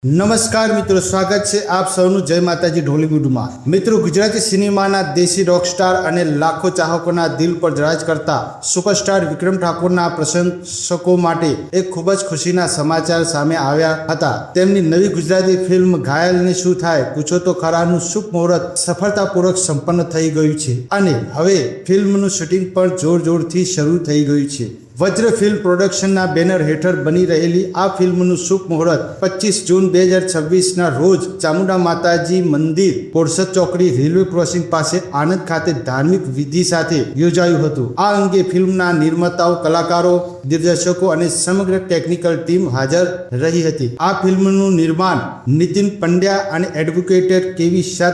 નમસ્કાર મિત્રો, સ્વાગત છે આપ સૌનું જય માતાજી ઢોલીવુડમાં। મિત્રો, ગુજરાતી સિનેમાના દેશી રોકસ્ટાર અને લાખો ચાહકોના દિલ પર રાજ કરતા સુપરસ્ટાર વિક્રમ ઠાકોરના પ્રશંસકો માટે એક ખૂબ જ ખુશીના સમાચાર સામે આવ્યા હતા। તેમની નવી ગુજરાતી ફિલ્મ ઘાયલને શું થાય પૂછો તો ખરાનું શુભ મુહૂર્ત સફળતાપૂર્વક સંપન્ન થઈ ગયું છે અને હવે ફિલ્મનું શૂટિંગ પણ જોરથી શરૂ થઈ ગયું છે। વજ્ર ફિલ્મ પ્રોડક્શનના બેનર હેઠળ બની રહેલી આ ફિલ્મનું શુભ મુહૂર્ત 25 જૂન 2026ના રોજ ચામુંડા માતાજી મંદિર, બોરસદ ચોકડી, રેલવે ક્રોસિંગ પાસે આણંદ ખાતે ધાર્મિક વિધિ સાથે યોજાયું હતું। આ અંગે ફિલ્મના નિર્માતાઓ, કલાકારો, દિગ્દર્શકો અને સમગ્ર ટેકનિકલ ટીમ હાજર રહી હતી। આ ફિલ્મનું નિર્માણ નીતિન પંડ્યા અને એડવોકેટ કેવી શાહ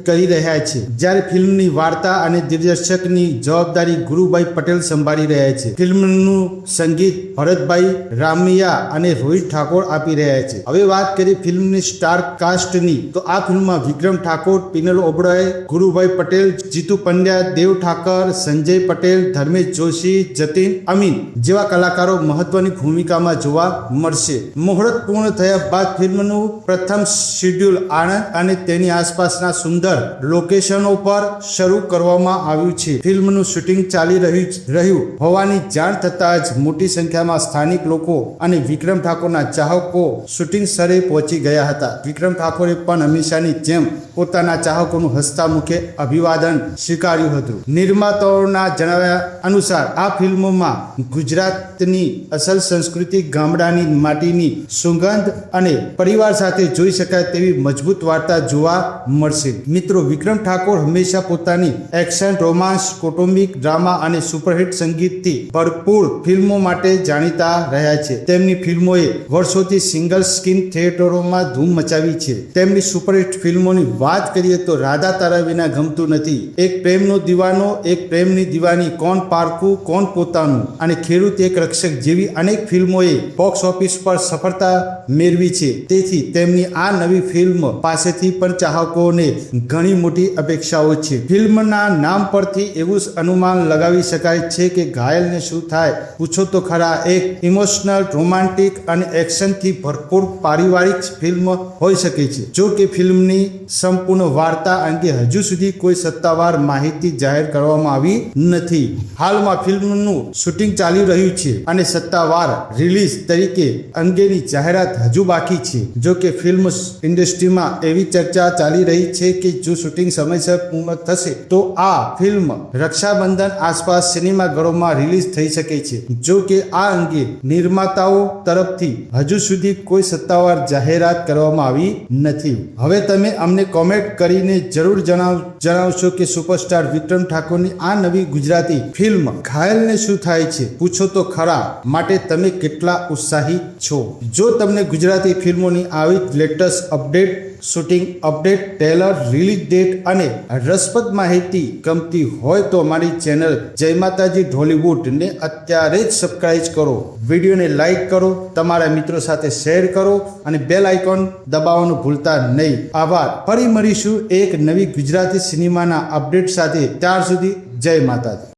કરી રહ્યા છે, જ્યારે ફિલ્મની વાર્તા અને દિગ્દર્શકની જવાબદારી ગુરુભાઈ પટેલ સંભાળી રહ્યા છે। ફિલ્મનું સંગીત ભરતભાઈ રામિયા અને રોહિત ઠાકોર આપી રહ્યા છે। હવે વાત કરીએ ફિલ્મની સ્ટાર કાસ્ટની, તો આ ફિલ્મમાં વિક્રમ ઠાકોર, પિનલ ઓબરાય, ગુરુભાઈ પટેલ, જીતુ પંડ્યા, દેવ ઠાકર, સંજય પટેલ, ધર્મેશ જોશી, જતીન અમીન જેવા કલાકારો મહત્વની ભૂમિકામાં જોવા મળશે। મુહૂર્ત પૂર્ણ થયા બાદ ફિલ્મનું પ્રથમ શેડ્યુલ આણંદ અને તેની આસપાસના સુંદર લોકેશનો પર શરૂ કરવામાં આવ્યું છે। ફિલ્મનું શૂટિંગ ચાલી રહ્યું હોવાની જાણ થતા જ મોટી સંખ્યામાં સ્થાનિક લોકો અને વિક્રમ ઠાકોરના ચાહકો શૂટિંગ સ્થળે પહોંચી ગયા હતા। વિક્રમ ઠાકોરે પણ હંમેશાની જેમ પોતાના ચાહકોનું હસતા મુખે અભિવાદન સ્વીકાર્યું હતું। નિર્માતાઓના જણાવ્યા અનુસાર આ ફિલ્મોમાં ગુજરાતની અસલ સંસ્કૃતિ, ગામડાની માટીની સુગંધ અને પરિવાર સાથે જોઈ શકાય તેવી મજબૂત વાર્તા જોવા મળશે। મિત્રો, વિક્રમ ઠાકોર હંમેશા પોતાની એક્શન, રોમાન્સ, કૌટુંબિક ડ્રામા અને સુપરહિટ સંગીતથી ભરપૂર ફિલ્મો માટે જાણીતા રહ્યા છે। તેમની ફિલ્મોએ વર્ષોથી સિંગલ સ્ક્રીન થિયેટરોમાં ધૂમ મચાવી છે। તેમની સુપરહિટ ફિલ્મોની વાત કરીએ તો રાધા તારા વિના ગમતું નથી, એક પ્રેમનો દીવાનો, એક પ્રેમની દીવાની, કોણ પારકું કોણ પોતાનું અને ખેડૂત એક રક્ષક જેવી અનેક ફિલ્મોએ બોક્સ ઓફિસ પર સફળતા મેળવી છે। તેથી તેમની આ નવી ફિલ્મ પાસેથી પણ ચાહકોને ઘણી મોટી અપેક્ષાઓ છે। ફિલ્મના નામ પરથી એવું અનુમાન લગાવી શકાય છે કે ઘાયલને શું થાય પૂછો તો ખરા એક ઇમોશનલ, રોમાન્ટિક અને એક્શનથી ભરપૂર પારિવારિક ફિલ્મ હોઈ શકે છે। જો કે ફિલ્મની સંપૂર્ણ વાર્તા અંગે હજુ સુધી કોઈ સત્તાવાર માહિતી જાહેર કરવામાં આવી નથી। હાલમાં ફિલ્મનું શૂટિંગ ચાલી રહ્યું છે અને સત્તાવાર રિલીઝ તરીકે અંગેની જાહેરાત હજુ બાકી છે। જો કે ફિલ્મ ઇન્ડસ્ટ્રીમાં એવી ચર્ચા ચાલી રહી છે કે જો શૂટિંગ સમયસર પૂર્ણ થશે તો આ ફિલ્મ રક્ષાબંધન આસપાસ સિનેમાઘરોમાં રિલીઝ થઈ શકે છે। જો કે આ અંગે નિર્માતાઓ તરફથી હજુ સુધી કોઈ સત્તાવાર જાહેરાત કરવામાં આવી નથી। હવે તમે અમને કોમેન્ટ કરીને જરૂર જણાવશો કે સુપરસ્ટાર વિક્રમ ઠાકોરની આ નવી ગુજરાતી ફિલ્મ ઘાયલને શું થાય છે પૂછો તો ખરા માટે તમે કેટલા ઉત્સાહી છો? જો તમને ગુજરાતી ફિલ્મોની આવી latest update, shooting update, trailer, release date અને રસપ્રદ માહિતી ગમતી હોય તો અમારી ચેનલ જય માતાજી ઢોલીવુડને અત્યારે જ સબસ્ક્રાઇબ કરો, વિડીયોને લાઈક કરો, તમારા મિત્રો સાથે શેર કરો અને બેલ આઇકોન દબાવવાનું ભૂલતા નહીં। આભાર। ફરી મળીશું એક નવી ગુજરાતી સિનેમાના અપડેટ સાથે। ત્યાર સુધી જય માતાજી।